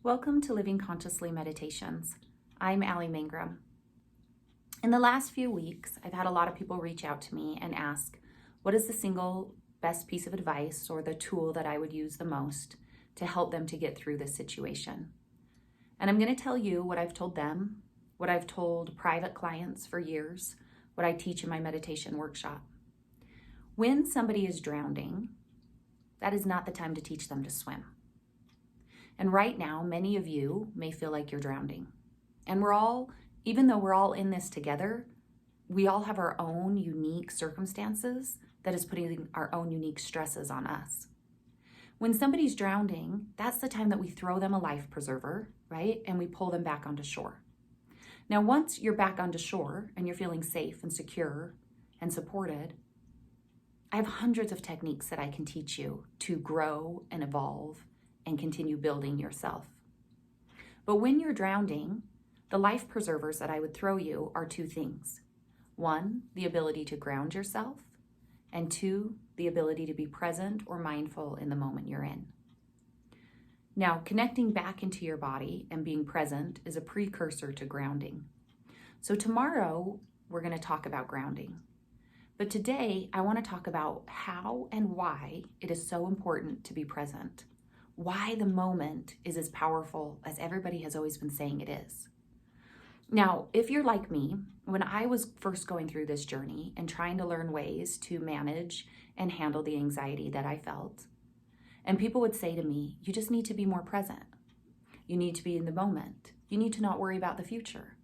Welcome to Living Consciously Meditations. I'm Allie Mangrum. In the last few weeks, I've had a lot of people reach out to me and ask, what is the single best piece of advice or the tool that I would use the most to help them to get through this situation? And I'm going to tell you what I've told them, what I've told private clients for years, what I teach in my meditation workshop. When somebody is drowning, that is not the time to teach them to swim. And right now, many of you may feel like you're drowning. And even though we're all in this together, we all have our own unique circumstances that is putting our own unique stresses on us. When somebody's drowning, that's the time that we throw them a life preserver, right? And we pull them back onto shore. Now, once you're back onto shore and you're feeling safe and secure and supported, I have hundreds of techniques that I can teach you to grow and evolve and continue building yourself. But when you're drowning, the life preservers that I would throw you are two things. One, the ability to ground yourself, and two, the ability to be present or mindful in the moment you're in. Now, connecting back into your body and being present is a precursor to grounding. So tomorrow, we're going to talk about grounding. But today, I want to talk about how and why it is so important to be present. Why the moment is as powerful as everybody has always been saying it is. Now, if you're like me, when I was first going through this journey and trying to learn ways to manage and handle the anxiety that I felt, and people would say to me, you just need to be more present. You need to be in the moment. You need to not worry about the future.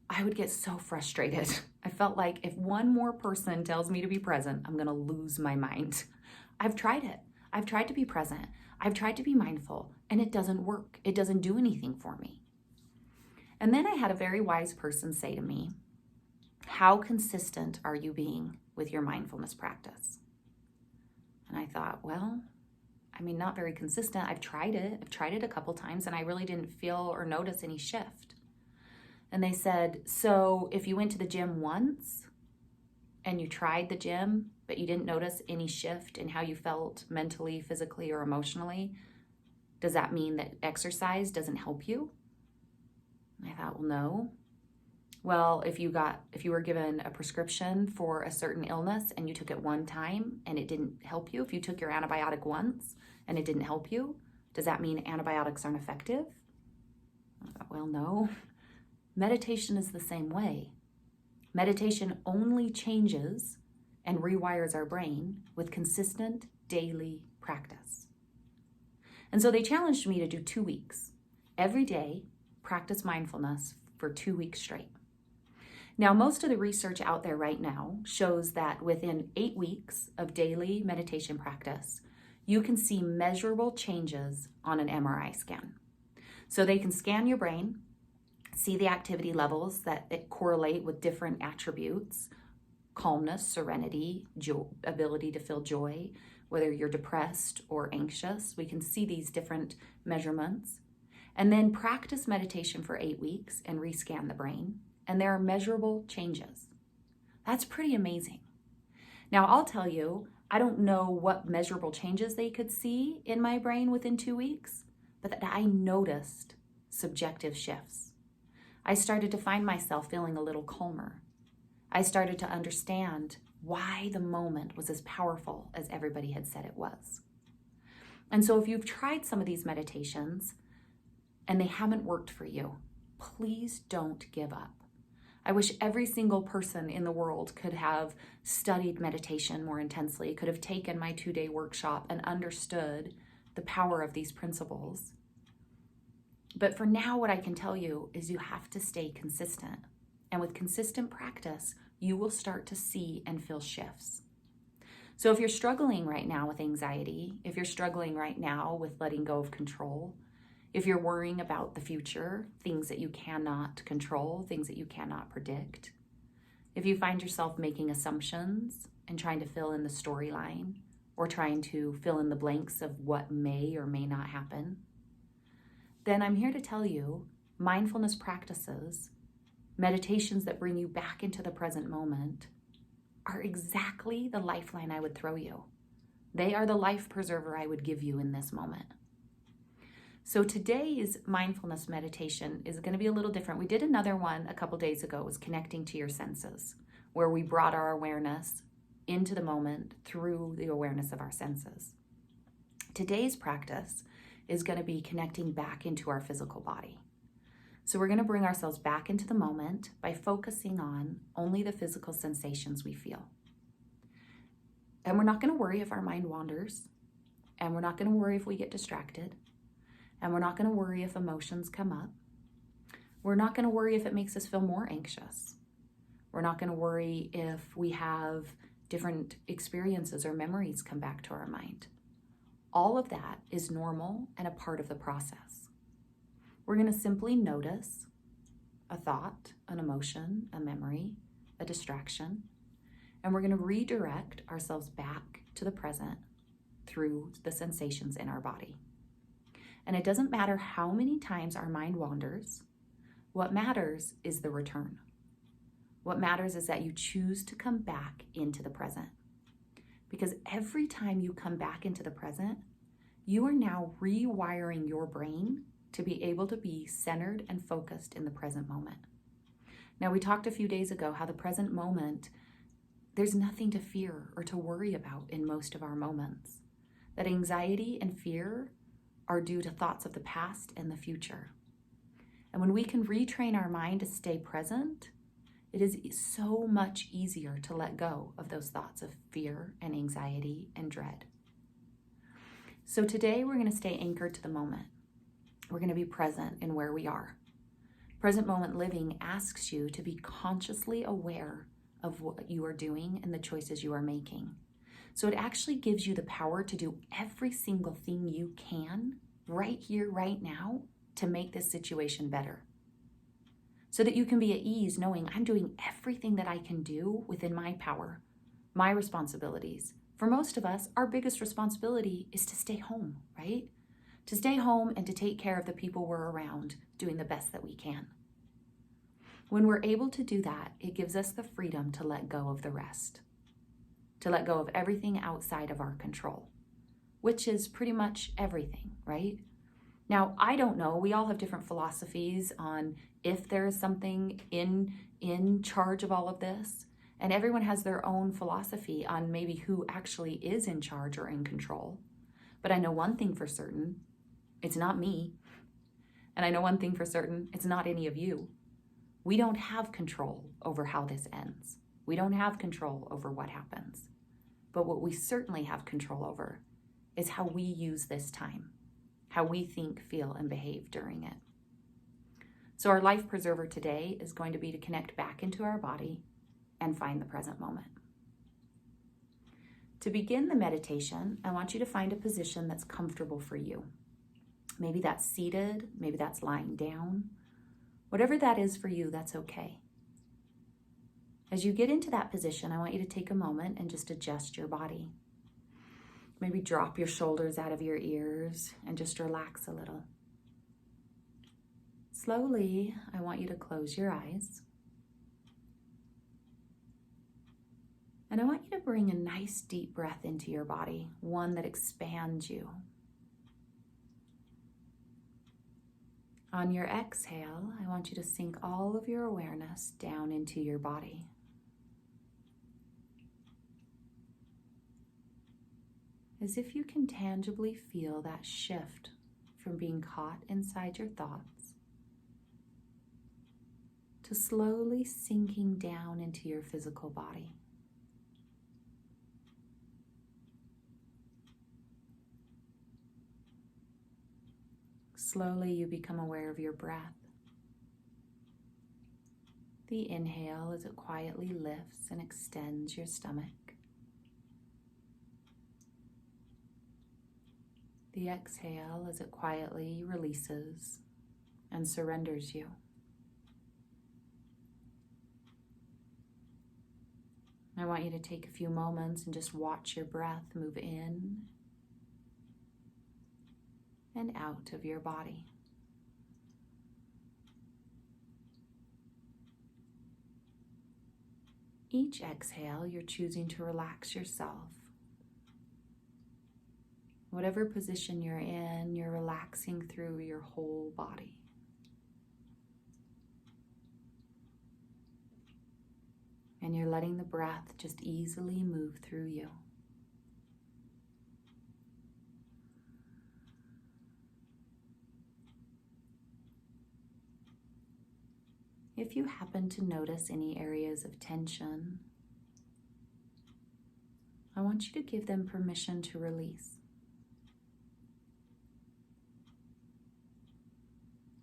I would get so frustrated. I felt like if one more person tells me to be present, I'm going to lose my mind. I've tried it. I've tried to be present. I've tried to be mindful, and it doesn't work. It doesn't do anything for me. And then I had a very wise person say to me, how consistent are you being with your mindfulness practice? And I thought, not very consistent. I've tried it a couple times, and I really didn't feel or notice any shift. And they said, so if you went to the gym once and you tried the gym, but you didn't notice any shift in how you felt mentally, physically, or emotionally, does that mean that exercise doesn't help you? And I thought, well, no. Well, if you were given a prescription for a certain illness and you took it one time and it didn't help you, if you took your antibiotic once and it didn't help you, does that mean antibiotics aren't effective? I thought, well, no. Meditation is the same way. Meditation only changes and rewires our brain with consistent daily practice. And so they challenged me to do 2 weeks. Every day, practice mindfulness for 2 weeks straight. Now, most of the research out there right now shows that within 8 weeks of daily meditation practice, you can see measurable changes on an MRI scan. So they can scan your brain, see the activity levels that correlate with different attributes, calmness, serenity, ability to feel joy, whether you're depressed or anxious. We can see these different measurements. And then practice meditation for 8 weeks and rescan the brain. And there are measurable changes. That's pretty amazing. Now, I'll tell you, I don't know what measurable changes they could see in my brain within 2 weeks, but that I noticed subjective shifts. I started to find myself feeling a little calmer. I started to understand why the moment was as powerful as everybody had said it was. And so if you've tried some of these meditations and they haven't worked for you, please don't give up. I wish every single person in the world could have studied meditation more intensely, could have taken my 2-day workshop and understood the power of these principles. But for now, what I can tell you is you have to stay consistent. And with consistent practice, you will start to see and feel shifts. So if you're struggling right now with anxiety, if you're struggling right now with letting go of control, if you're worrying about the future, things that you cannot control, things that you cannot predict, if you find yourself making assumptions and trying to fill in the storyline or trying to fill in the blanks of what may or may not happen, then I'm here to tell you mindfulness practices, meditations that bring you back into the present moment, are exactly the lifeline I would throw you. They are the life preserver I would give you in this moment. So today's mindfulness meditation is going to be a little different. We did another one a couple days ago. It was connecting to your senses, where we brought our awareness into the moment through the awareness of our senses. Today's practice is going to be connecting back into our physical body. So we're going to bring ourselves back into the moment by focusing on only the physical sensations we feel. And we're not going to worry if our mind wanders, and we're not going to worry if we get distracted. And we're not going to worry if emotions come up. We're not going to worry if it makes us feel more anxious. We're not going to worry if we have different experiences or memories come back to our mind. All of that is normal and a part of the process. We're going to simply notice a thought, an emotion, a memory, a distraction, and we're going to redirect ourselves back to the present through the sensations in our body. And it doesn't matter how many times our mind wanders. What matters is the return. What matters is that you choose to come back into the present. Because every time you come back into the present, you are now rewiring your brain to be able to be centered and focused in the present moment. Now, we talked a few days ago how the present moment, there's nothing to fear or to worry about in most of our moments. That anxiety and fear are due to thoughts of the past and the future. And when we can retrain our mind to stay present, it is so much easier to let go of those thoughts of fear and anxiety and dread. So today we're going to stay anchored to the moment. We're going to be present in where we are. Present moment living asks you to be consciously aware of what you are doing and the choices you are making. So it actually gives you the power to do every single thing you can right here, right now, to make this situation better. So that you can be at ease knowing I'm doing everything that I can do within my power, my responsibilities. For most of us, our biggest responsibility is to stay home, right? To stay home and to take care of the people we're around, doing the best that we can. When we're able to do that, it gives us the freedom to let go of the rest. To let go of everything outside of our control, which is pretty much everything, right? Now, I don't know, we all have different philosophies on if there is something in charge of all of this, and everyone has their own philosophy on maybe who actually is in charge or in control. But I know one thing for certain, it's not me. And I know one thing for certain, it's not any of you. We don't have control over how this ends. We don't have control over what happens. But what we certainly have control over is how we use this time, how we think, feel, and behave during it. So our life preserver today is going to be to connect back into our body and find the present moment. To begin the meditation, I want you to find a position that's comfortable for you. Maybe that's seated, maybe that's lying down. Whatever that is for you, that's okay. As you get into that position, I want you to take a moment and just adjust your body. Maybe drop your shoulders out of your ears and just relax a little. Slowly, I want you to close your eyes. And I want you to bring a nice deep breath into your body, one that expands you. On your exhale, I want you to sink all of your awareness down into your body. As if you can tangibly feel that shift from being caught inside your thoughts to slowly sinking down into your physical body. Slowly you become aware of your breath. The inhale as it quietly lifts and extends your stomach. The exhale as it quietly releases and surrenders you. I want you to take a few moments and just watch your breath move in and out of your body. Each exhale, you're choosing to relax yourself. Whatever position you're in, you're relaxing through your whole body. And you're letting the breath just easily move through you. If you happen to notice any areas of tension, I want you to give them permission to release,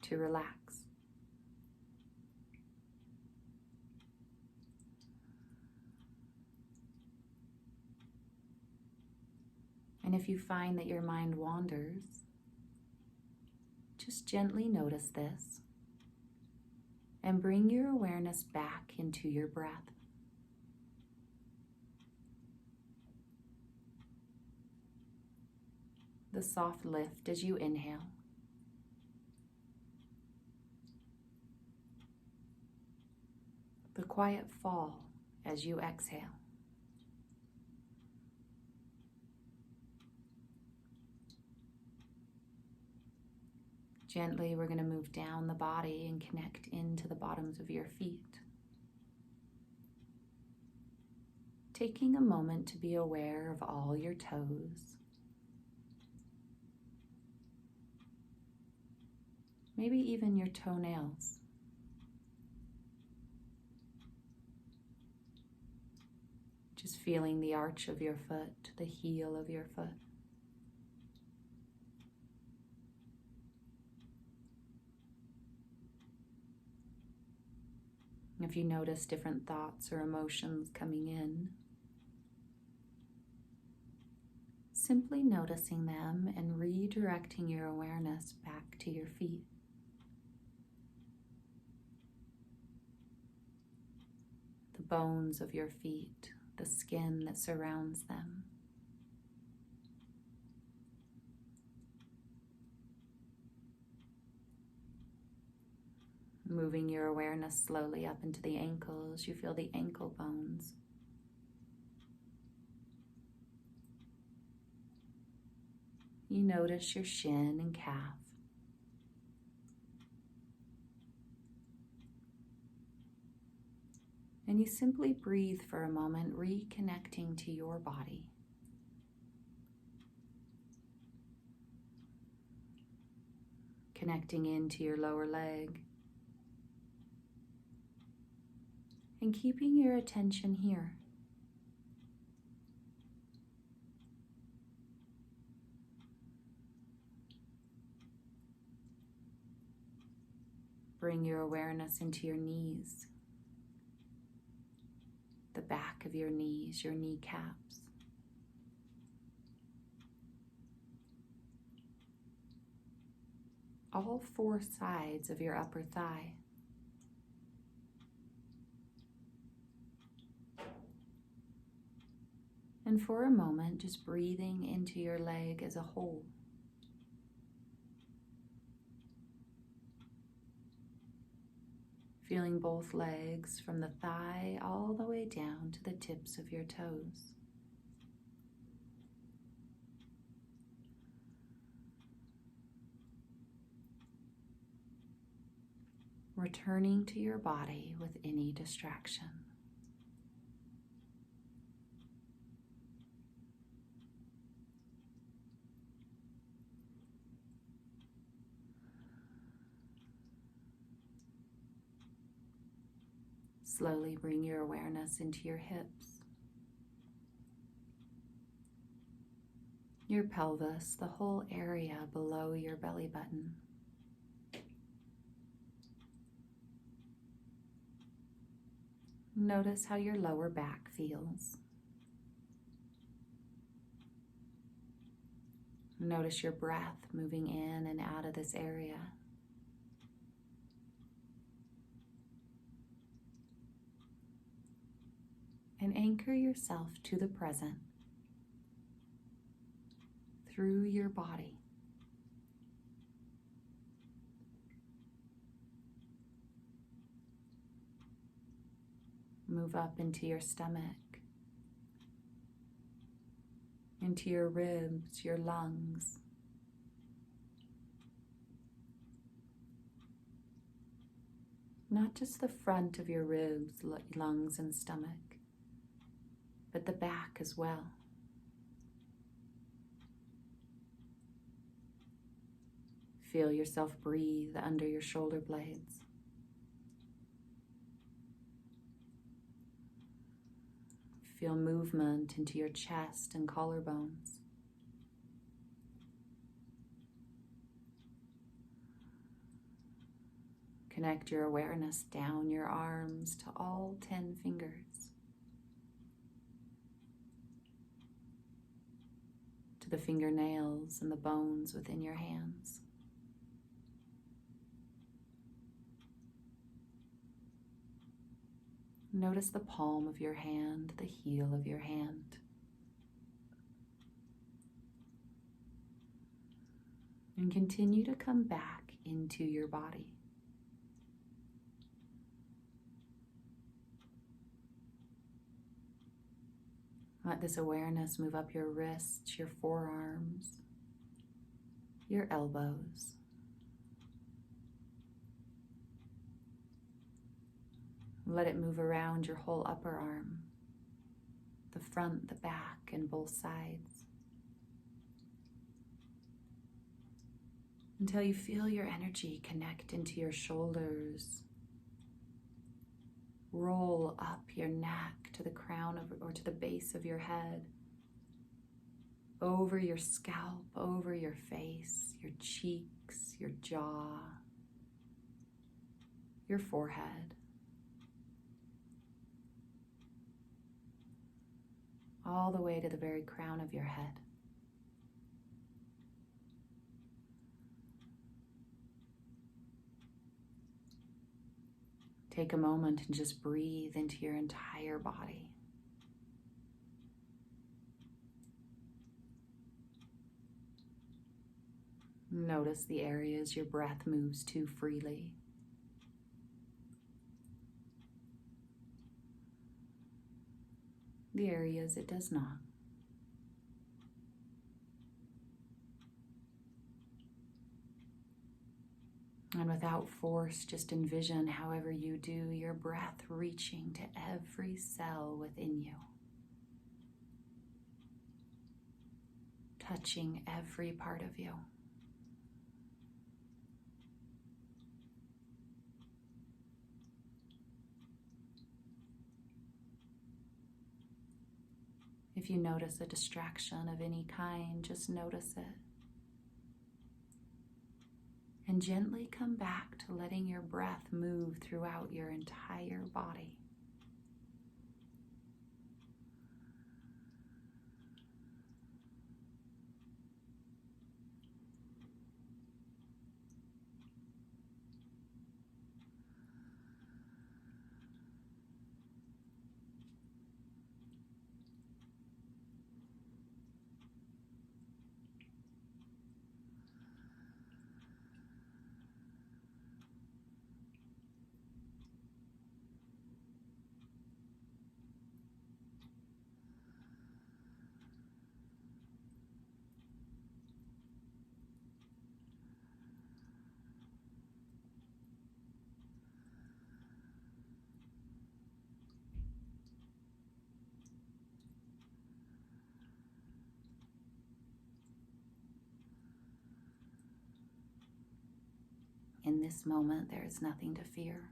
to relax. And if you find that your mind wanders, just gently notice this and bring your awareness back into your breath. The soft lift as you inhale. The quiet fall as you exhale. Gently, we're going to move down the body and connect into the bottoms of your feet. Taking a moment to be aware of all your toes. Maybe even your toenails. Just feeling the arch of your foot, the heel of your foot. If you notice different thoughts or emotions coming in, simply noticing them and redirecting your awareness back to your feet. The bones of your feet, the skin that surrounds them. Moving your awareness slowly up into the ankles, you feel the ankle bones. You notice your shin and calf. And you simply breathe for a moment, reconnecting to your body. Connecting into your lower leg. And keeping your attention here. Bring your awareness into your knees, the back of your knees, your kneecaps. All four sides of your upper thigh. And for a moment, just breathing into your leg as a whole. Feeling both legs from the thigh all the way down to the tips of your toes. Returning to your body with any distraction. Slowly bring your awareness into your hips, your pelvis, the whole area below your belly button. Notice how your lower back feels. Notice your breath moving in and out of this area. And anchor yourself to the present through your body. Move up into your stomach, into your ribs, your lungs. Not just the front of your ribs, lungs, and stomach, but the back as well. Feel yourself breathe under your shoulder blades. Feel movement into your chest and collarbones. Connect your awareness down your arms to all 10 fingers, to the fingernails and the bones within your hands. Notice the palm of your hand, the heel of your hand. And continue to come back into your body. Let this awareness move up your wrists, your forearms, your elbows. Let it move around your whole upper arm, the front, the back, and both sides, until you feel your energy connect into your shoulders, roll up your neck to the crown of, or to the base of your head, over your scalp, over your face, your cheeks, your jaw, your forehead, all the way to the very crown of your head. Take a moment and just breathe into your entire body. Notice the areas your breath moves to freely. The areas it does not. And without force, just envision, however you do, your breath reaching to every cell within you, touching every part of you. If you notice a distraction of any kind, just notice it. And gently come back to letting your breath move throughout your entire body. In this moment, there is nothing to fear.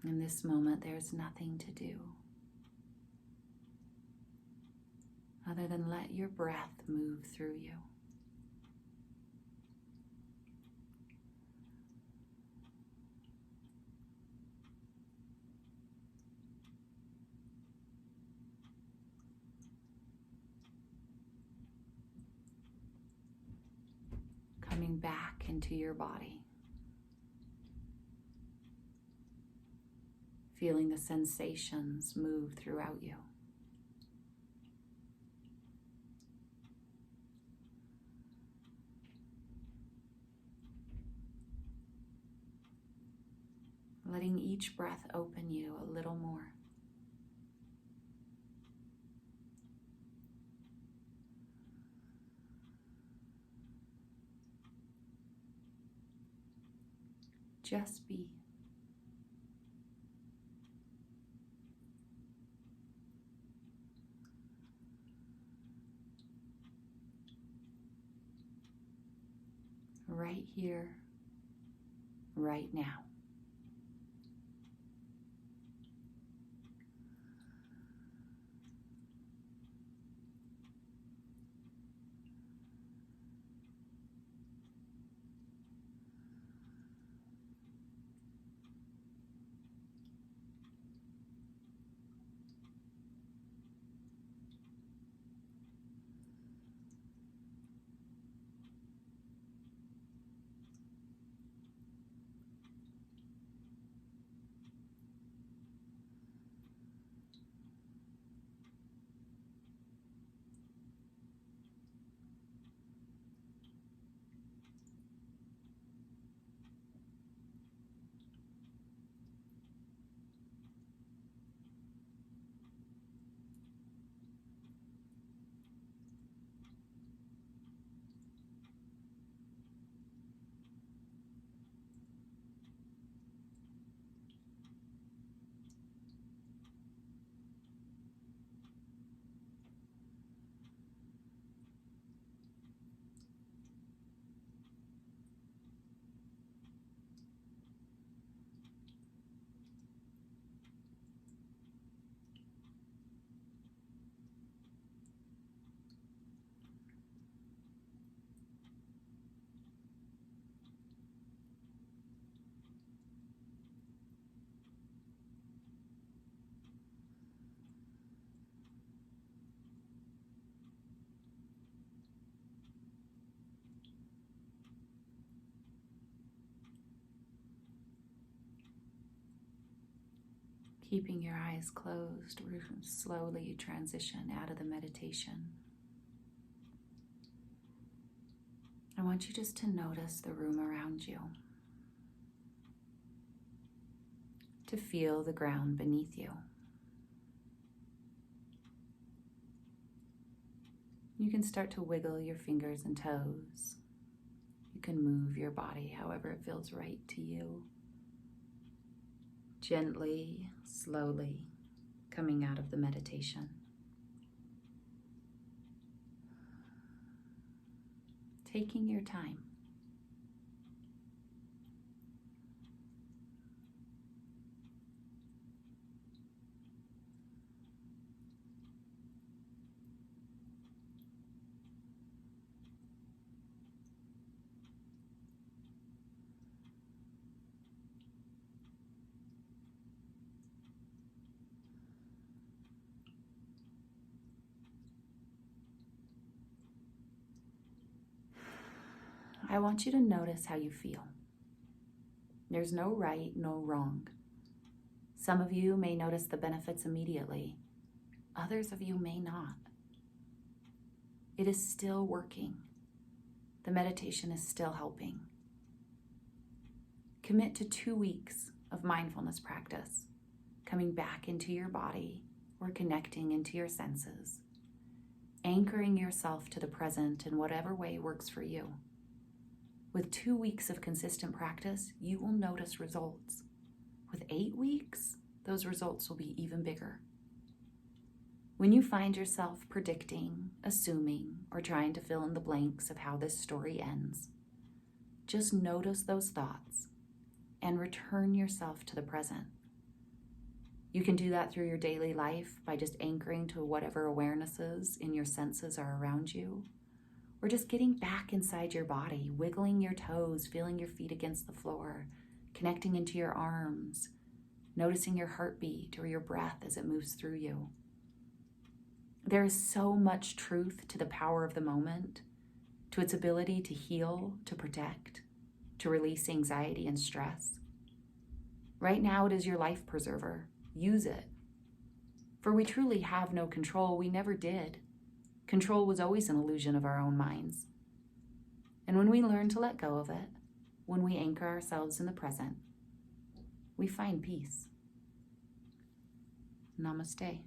In this moment, there is nothing to do other than let your breath move through you. Coming back into your body. Feeling the sensations move throughout you. letting each breath open you a little more. Just be. Right here, right now. Keeping your eyes closed, we're going to slowly transition out of the meditation. I want you just to notice the room around you, to feel the ground beneath you. You can start to wiggle your fingers and toes. You can move your body however it feels right to you. Gently, slowly coming out of the meditation. Taking your time. I want you to notice how you feel. There's no right, no wrong. Some of you may notice the benefits immediately. Others of you may not. It is still working. The meditation is still helping. Commit to 2 weeks of mindfulness practice, coming back into your body or connecting into your senses, anchoring yourself to the present in whatever way works for you. With 2 weeks of consistent practice, you will notice results. With 8 weeks, those results will be even bigger. When you find yourself predicting, assuming, or trying to fill in the blanks of how this story ends, just notice those thoughts and return yourself to the present. You can do that through your daily life by just anchoring to whatever awarenesses in your senses are around you, or just getting back inside your body, wiggling your toes, feeling your feet against the floor, connecting into your arms, noticing your heartbeat or your breath as it moves through you. There is so much truth to the power of the moment, to its ability to heal, to protect, to release anxiety and stress. Right now, it is your life preserver. Use it. For we truly have no control. We never did. Control was always an illusion of our own minds. And when we learn to let go of it, when we anchor ourselves in the present, we find peace. Namaste.